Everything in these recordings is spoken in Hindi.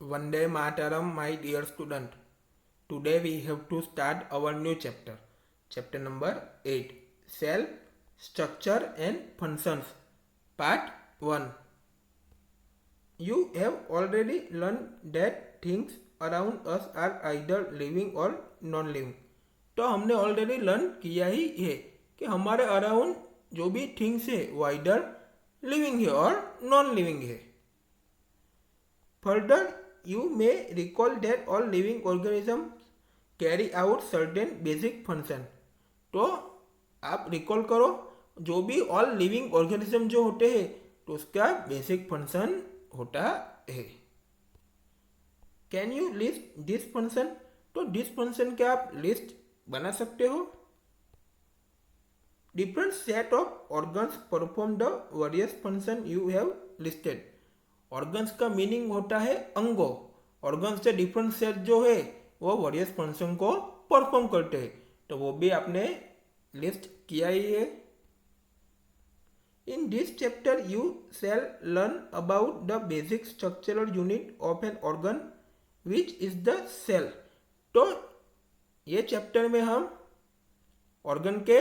Vande Mataram, my dear student. Today we have to start our new chapter. Chapter number 8. Cell, Structure and Functions. Part 1. You have already learned that things around us are either living or non-living. तो हमने ऑलरेडी लर्न किया ही है कि हमारे अराउंड जो भी थिंग्स है वो आइदर लिविंग है और नॉन लिविंग है. Further, you may recall that all living organisms carry out certain basic function. तो आप रिकॉल करो जो भी ऑल लिविंग ऑर्गेनिज्म जो होते हैं तो उसका बेसिक फंक्शन होता है. Can you list this function? तो दिस फंक्शन का आप लिस्ट बना सकते हो. Different set of organs perform the various function you have listed. Organs का मीनिंग होता है अंगों. ऑर्गन्स से डिफरेंट सेट जो है वो वेरियस फंक्शन को परफॉर्म करते हैं तो वो भी आपने लिस्ट किया ही है. In this chapter you shall learn about the basic structural unit of an organ which is the cell. तो ये चैप्टर में हम ऑर्गन के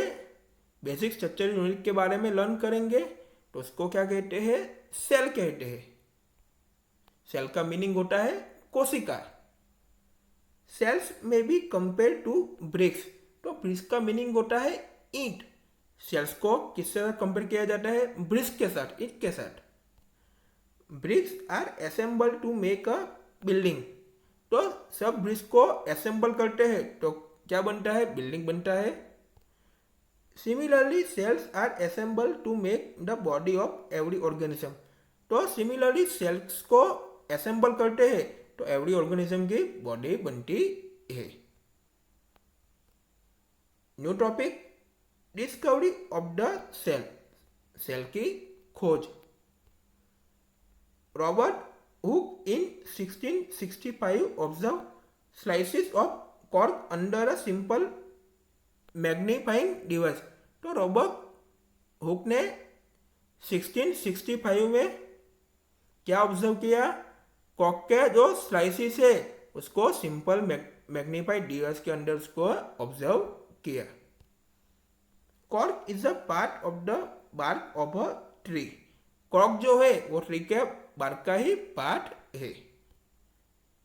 बेसिक स्ट्रक्चरल यूनिट के बारे में लर्न करेंगे. तो उसको क्या कहते हैं? सेल कहते हैं. सेल का मीनिंग होता है कोशिका. सेल्स में बी कंपेयर टू ब्रिक्स. तो ब्रिक्स का मीनिंग होता है ईंट. सेल्स को किससे कंपेयर किया जाता है? ब्रिक्स के साथ, ईंट के साथ. Bricks are assembled to make a building. तो सब ब्रिक्स को असेंबल करते हैं तो क्या बनता है? बिल्डिंग बनता है. Similarly cells are assembled to make the body of every organism. तो सिमिलरली सेल्स को असेंबल करते हैं तो एवरी ऑर्गेनिज्म की बॉडी बनती है. New topic, discovery of the cell. Cell की खोज. Robert Hooke in 1665 observe slices of cork under a simple magnifying device. तो रॉबर्ट हुक ने 1665 में क्या ऑब्जर्व किया? कॉर्क के जो स्लाइसिस है उसको सिंपल मैग्नीफाइड डिवाइस के अंदर उसको ऑब्जर्व किया. Cork is a part of the bark of a tree. Cork जो है वो ट्री के बार्क का ही पार्ट है.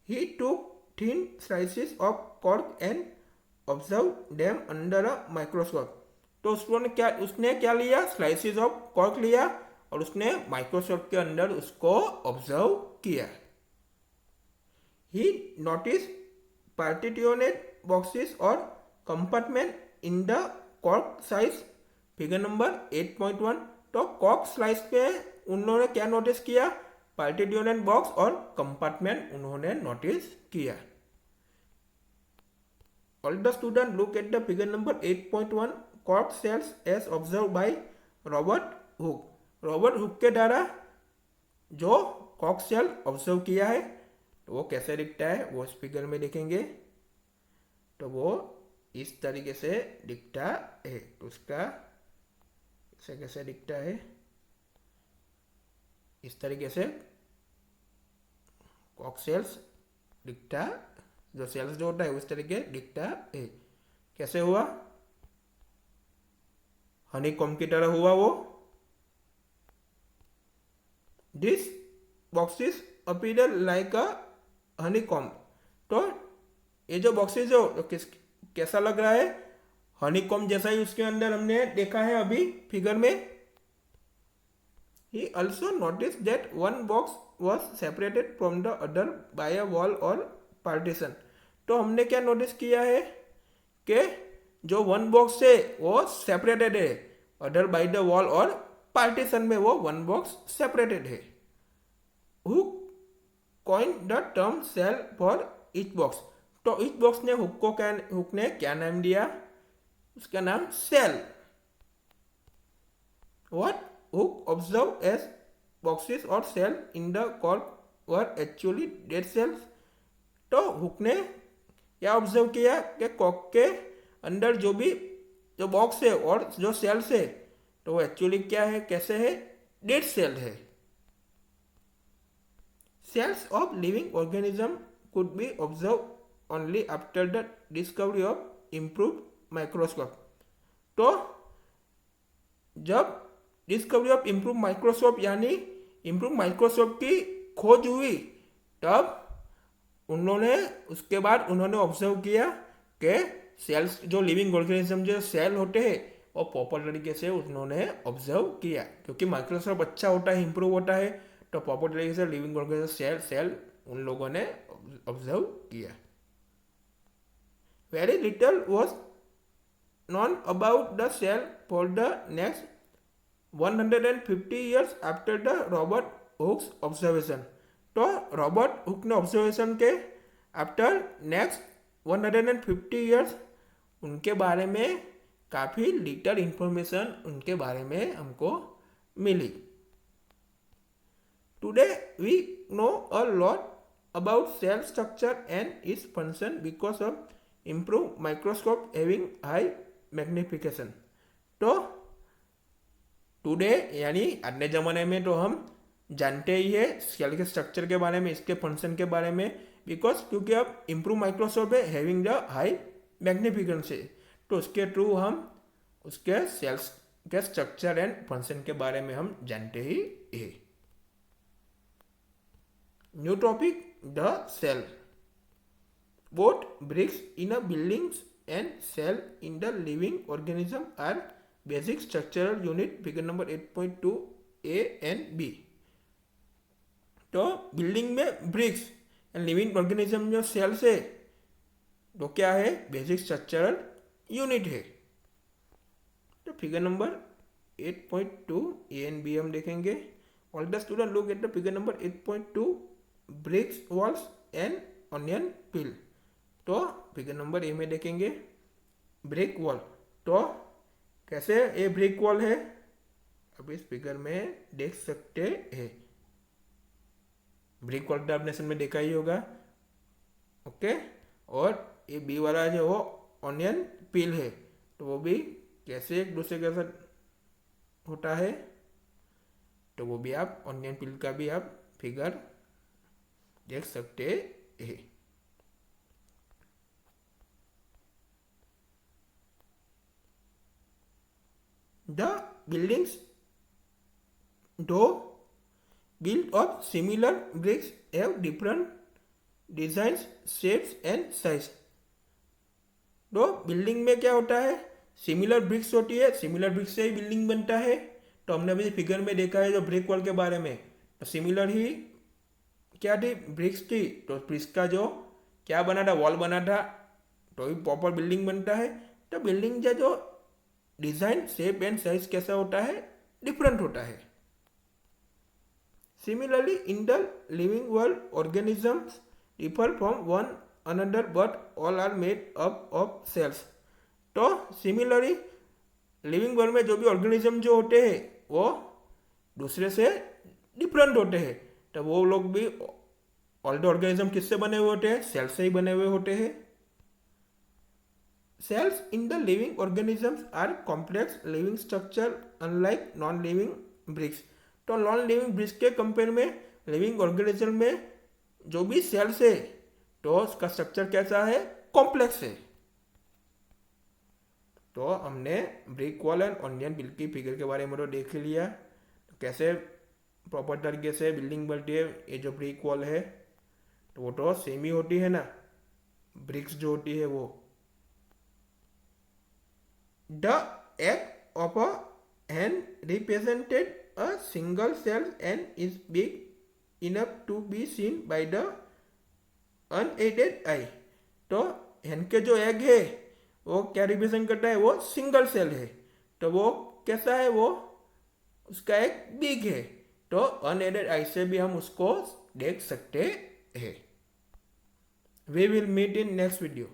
ही टूक thin slices of cork and observe them under a microscope. तो उसने क्या लिया? स्लाइसिस ऑफ कॉर्क लिया और उसने माइक्रोस्कोप के अंदर उसको ऑब्जर्व किया. ही नोटिस पार्टीट्यूनेट बॉक्सेस और compartment in the cork size. Figure number 8.1. तो कॉर्क स्लाइस पे उन्होंने क्या नोटिस किया? पार्टीट्यूनेट बॉक्स और कंपार्टमेंट उन्होंने नोटिस किया. All the students look at the figure number 8.1 cork cells as observed by Robert Hooke. Robert Hooke के द्वारा जो कॉर्क सेल ऑब्जर्व किया है तो वो कैसे दिखता है वो इस फिगर में देखेंगे. तो वो इस तरीके से दिखता है. तो उसका इसे कैसे दिखता है? इस तरीके से कॉर्क सेल्स दिखता, जो सेल्स जो होता है उस तरीके दिखता है. कैसे हुआ? हनीकॉम्ब की तरह हुआ वो. This boxes appear like a honeycomb. तो ये जो बॉक्सेस हो तो कैसा लग रहा है? हनीकॉम्ब जैसा ही उसके अंदर हमने देखा है अभी फिगर में. He also noticed that one box was separated from the other by a wall or partition. तो हमने क्या नोटिस किया है कि जो वन बॉक्स है वो सेपरेटेड है, अदर बाय द वॉल और पार्टीशन में वो वन बॉक्स सेपरेटेड है. Hooke coined the term cell for each box. तो ईच बॉक्स ने हुक ने क्या नाम दिया? उसका नाम cell. What Hooke observe as boxes और cell in the cork were actually dead cells. तो हुक ने क्या ऑब्जर्व किया कि कॉर्क के अंदर जो बॉक्स है और जो सेल्स है तो वो एक्चुअली क्या है, कैसे है? डेड सेल है. Cells of living organism could be observed only after the discovery of improved microscope. तो जब डिस्कवरी ऑफ इम्प्रूव माइक्रोस्कोप यानी इम्प्रूव माइक्रोस्कोप की खोज हुई, तब उन्होंने उसके बाद उन्होंने ऑब्जर्व किया कि सेल्स जो लिविंग ऑर्गेनिज्म जो सेल होते हैं वो प्रॉपर तरीके से उन्होंने ऑब्जर्व किया, क्योंकि माइक्रोस्कोप अच्छा होता है, इम्प्रूव होता है, तो प्रॉपर तरीके से लिविंग ऑर्गेनिज्म सेल उन लोगों ने ऑब्जर्व किया. Very little was known about the cell for the next 150 years after the Robert Hooke's observation. तो रॉबर्ट हुक ने ऑब्जर्वेशन के आफ्टर नेक्स्ट 150 years उनके बारे में काफ़ी लिटल इंफॉर्मेशन उनके बारे में हमको मिली. Today we know a lot about cell structure and its function because of improve microscope having high magnification. तो टुडे यानी आज के ज़माने में तो हम जानते ही है सेल के स्ट्रक्चर के बारे में, इसके फंक्शन के बारे में, बिकॉज क्योंकि अब इम्प्रूव माइक्रोस्कोप है हैविंग द हाई मैग्निफिकेशन से, तो उसके थ्रू हम उसके सेल्स के स्ट्रक्चर एंड फंक्शन के बारे में हम जानते ही है. New topic the cell. Both bricks in a buildings and cell in the living organism are basic structural unit. Figure number 8.2 A and B. तो बिल्डिंग में ब्रिक्स एंड लिविंग ऑर्गेनिज्म जो सेल्स है तो क्या है, बेसिक स्ट्रक्चरल यूनिट है. तो figure number 8.2 A and B हम देखेंगे. All the student look at the figure number 8.2 bricks walls and onion peel. तो फिगर नंबर ए में देखेंगे ब्रिक वॉल. तो कैसे ये ब्रिक वॉल है, अब इस फिगर में देख सकते हैं. ब्रिक वॉल डेफिनेशन में देखा ही होगा. ओके. और ये बी वाला जो वो ऑनियन पील है, तो वो भी कैसे एक दूसरे के साथ होता है, तो वो भी आप ऑनियन पील का भी आप फिगर देख सकते हैं. The buildings, though built of similar bricks, have different designs, shapes and size. तो बिल्डिंग में क्या होता है, सिमिलर ब्रिक्स होती है, सिमिलर ब्रिक्स से ही बिल्डिंग बनता है. तो हमने अभी फिगर में देखा है जो ब्रिक वॉल के बारे में, तो सिमिलर ही क्या थी, ब्रिक्स थी. तो ब्रिक्स का जो क्या बना था, वॉल बना था, तो ही प्रॉपर बिल्डिंग बनता है. तो बिल्डिंग का जो डिजाइन, शेप एंड साइज कैसा होता है, डिफरेंट होता है. Similarly in the living world organisms differ from one another but all are made up of cells. तो सिमिलरली लिविंग वर्ल्ड में जो भी ऑर्गेनिज्म जो होते हैं वो दूसरे से डिफरेंट होते हैं. तो वो लोग भी ऑल द ऑर्गेनिज्म किससे बने हुए होते हैं, सेल से ही बने हुए होते हैं. Cells in the living organisms are complex living structure unlike non-living bricks. तो नॉन लिविंग ब्रिक्स के कंपेयर में लिविंग ऑर्गेनिज्म में जो भी सेल्स है तो उसका स्ट्रक्चर कैसा है, कॉम्प्लेक्स है. तो हमने ब्रिक वॉल एंड ऑनियन पिल की फिगर के बारे में तो देख लिया, तो कैसे प्रॉपर तरीके से बिल्डिंग बनती है. ये जो ब्रिक वॉल है तो वो तो सेम ही होती है ना, ब्रिक्स जो होती है वो. The egg of a hen represented a single cell and is big enough to be seen by the unaided eye. तो hen के जो एग है वो क्या रिप्रेजेंट करता है, वो सिंगल सेल है. तो वो कैसा है, वो उसका एक बिग है. तो अनएडेड आई से भी हम उसको देख सकते हैं. We will meet in next video.